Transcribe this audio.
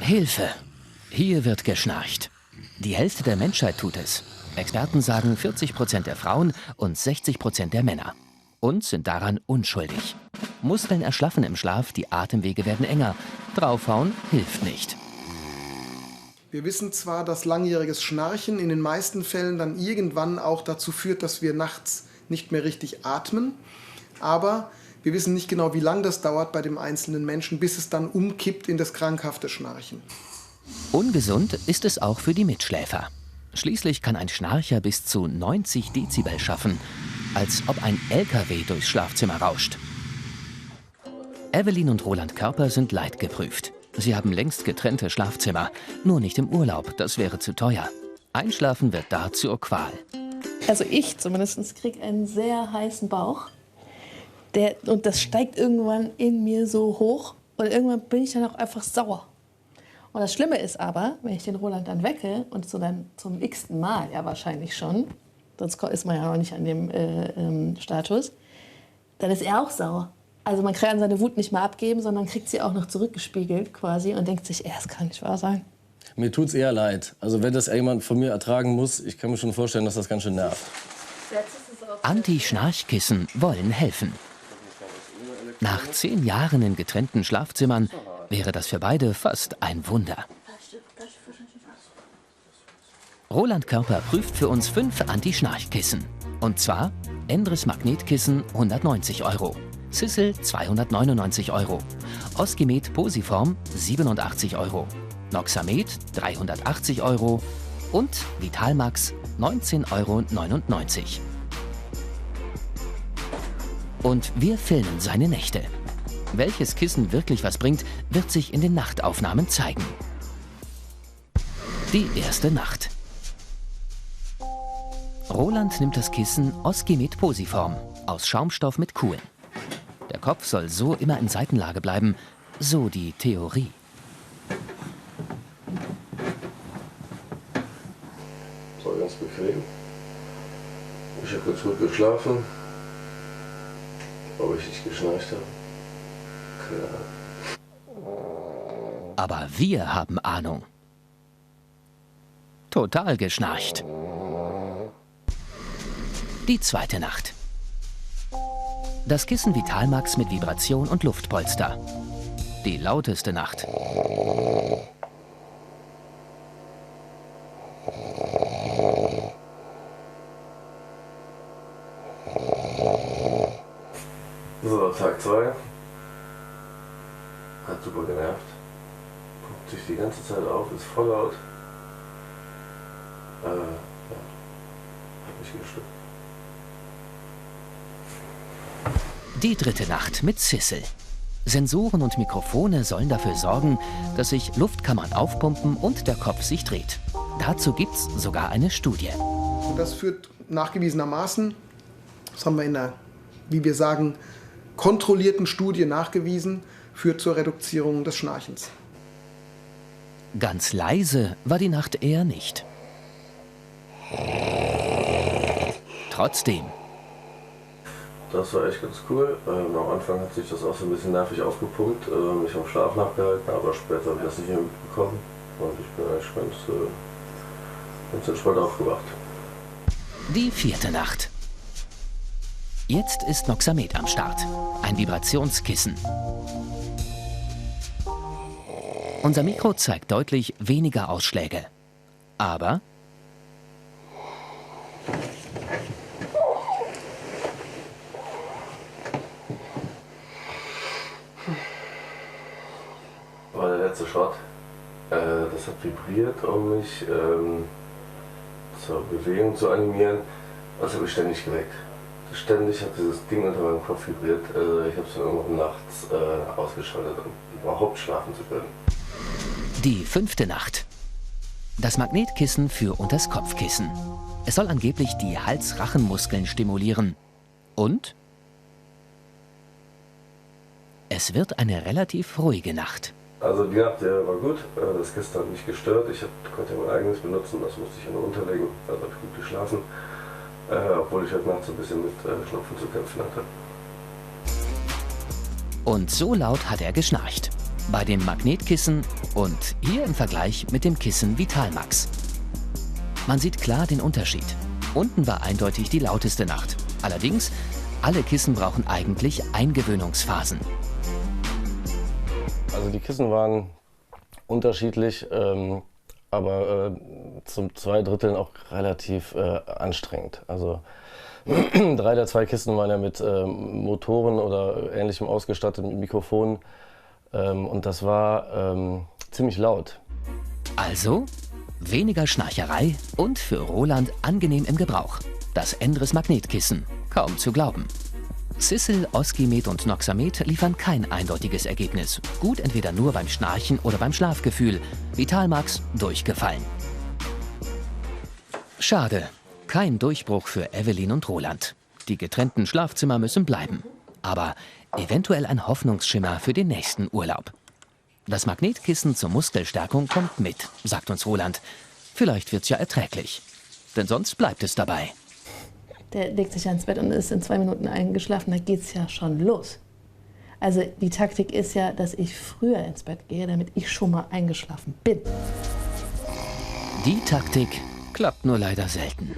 Hilfe! Hier wird geschnarcht. Die Hälfte der Menschheit tut es. Experten sagen 40% der Frauen und 60% der Männer. Und sind daran unschuldig. Muskeln erschlaffen im Schlaf, die Atemwege werden enger. Draufhauen hilft nicht. Wir wissen zwar, dass langjähriges Schnarchen in den meisten Fällen dann irgendwann auch dazu führt, dass wir nachts nicht mehr richtig atmen. Aber wir wissen nicht genau, wie lange das dauert bei dem einzelnen Menschen, bis es dann umkippt in das krankhafte Schnarchen. Ungesund ist es auch für die Mitschläfer. Schließlich kann ein Schnarcher bis zu 90 Dezibel schaffen, als ob ein LKW durchs Schlafzimmer rauscht. Evelyn und Roland Körper sind leidgeprüft. Sie haben längst getrennte Schlafzimmer, nur nicht im Urlaub, das wäre zu teuer. Einschlafen wird da zur Qual. Also ich zumindest kriege einen sehr heißen Bauch. Und das steigt irgendwann in mir so hoch und irgendwann bin ich dann auch einfach sauer. Und das Schlimme ist aber, wenn ich den Roland dann wecke und so dann zum x-ten Mal, ja wahrscheinlich schon, sonst ist man ja noch nicht an dem Status, dann ist er auch sauer. Also man kann seine Wut nicht mehr abgeben, sondern kriegt sie auch noch zurückgespiegelt quasi und denkt sich, das kann nicht wahr sein. Mir tut's eher leid. Also wenn das jemand von mir ertragen muss, ich kann mir schon vorstellen, dass das ganz schön nervt. Anti-Schnarchkissen wollen helfen. Nach 10 Jahren in getrennten Schlafzimmern wäre das für beide fast ein Wunder. Roland Körper prüft für uns 5 Anti-Schnarchkissen. Und zwar Endres Magnetkissen 190 €, Sissel 299 €, Oskimet Posiform 87 €, Noxamet 380 € und Vitalmax 19,99 €. Und wir filmen seine Nächte. Welches Kissen wirklich was bringt, wird sich in den Nachtaufnahmen zeigen. Die erste Nacht. Roland nimmt das Kissen Oskimet Posiform aus Schaumstoff mit Kuhlen. Der Kopf soll so immer in Seitenlage bleiben, so die Theorie. Das war ganz bequem. Ich habe ganz gut geschlafen. Ob ich nicht geschnarcht habe? Keine Ahnung. Aber wir haben Ahnung. Total geschnarcht. Die zweite Nacht. Das Kissen Vitalmax mit Vibration und Luftpolster. Die lauteste Nacht. So, Tag 2. Hat super genervt. Guckt sich die ganze Zeit auf, ist voll laut. Ja, hat mich gestört. Die dritte Nacht mit Sissel. Sensoren und Mikrofone sollen dafür sorgen, dass sich Luftkammern aufpumpen und der Kopf sich dreht. Dazu gibt's sogar eine Studie. Und das führt nachgewiesenermaßen, das haben wir in einer, wie wir sagen, kontrollierten Studie nachgewiesen, führt zur Reduzierung des Schnarchens. Ganz leise war die Nacht eher nicht. Trotzdem. Das war echt ganz cool. Am Anfang hat sich das auch so ein bisschen nervig aufgepumpt. Ich habe Schlaf nachgehalten, aber später habe ich das nicht mehr mitbekommen. Und ich bin eigentlich ganz entspannt aufgewacht. Die vierte Nacht. Jetzt ist Noxamet am Start. Ein Vibrationskissen. Unser Mikro zeigt deutlich weniger Ausschläge. Aber War der letzte Shot. Das hat vibriert, um mich zur Bewegung zu animieren. Das habe ich ständig geweckt. Ständig hat dieses Ding unter meinem Kopf vibriert. Ich habe es dann irgendwann nachts ausgeschaltet, um überhaupt schlafen zu können. die fünfte Nacht. Das Magnetkissen für unters Kopfkissen. Es soll angeblich die Hals-Rachenmuskeln stimulieren. Und es wird eine relativ ruhige Nacht. Also die Nacht war gut, das Kissen hat mich gestört. Ich konnte ja mein eigenes benutzen, das musste ich ja nur unterlegen. Also habe ich gut geschlafen, obwohl ich heute Nacht so ein bisschen mit Schnupfen zu kämpfen hatte. Und so laut hat er geschnarcht. bei dem Magnetkissen und hier im Vergleich mit dem Kissen Vitalmax. Man sieht klar den Unterschied. Unten war eindeutig die lauteste Nacht. Allerdings, alle Kissen brauchen eigentlich Eingewöhnungsphasen. Also die Kissen waren unterschiedlich, aber zum 2/3 auch relativ anstrengend. Also 3 der 2 Kissen waren ja mit Motoren oder Ähnlichem ausgestattet, mit Mikrofonen. Und das war ziemlich laut. Also weniger Schnarcherei und für Roland angenehm im Gebrauch. Das Endres Magnetkissen. Kaum zu glauben. Sissel, Oskimet und Noxamet liefern kein eindeutiges Ergebnis. Gut entweder nur beim Schnarchen oder beim Schlafgefühl. Vitalmax durchgefallen. Schade. Kein Durchbruch für Evelyn und Roland. Die getrennten Schlafzimmer müssen bleiben. Aber eventuell ein Hoffnungsschimmer für den nächsten Urlaub. Das Magnetkissen zur Muskelstärkung kommt mit, sagt uns Roland. Vielleicht wird's ja erträglich. Denn sonst bleibt es dabei. Der legt sich ja ins Bett und ist in 2 Minuten eingeschlafen, da geht's ja schon los. Also die Taktik ist ja, dass ich früher ins Bett gehe, damit ich schon mal eingeschlafen bin. Die Taktik klappt nur leider selten.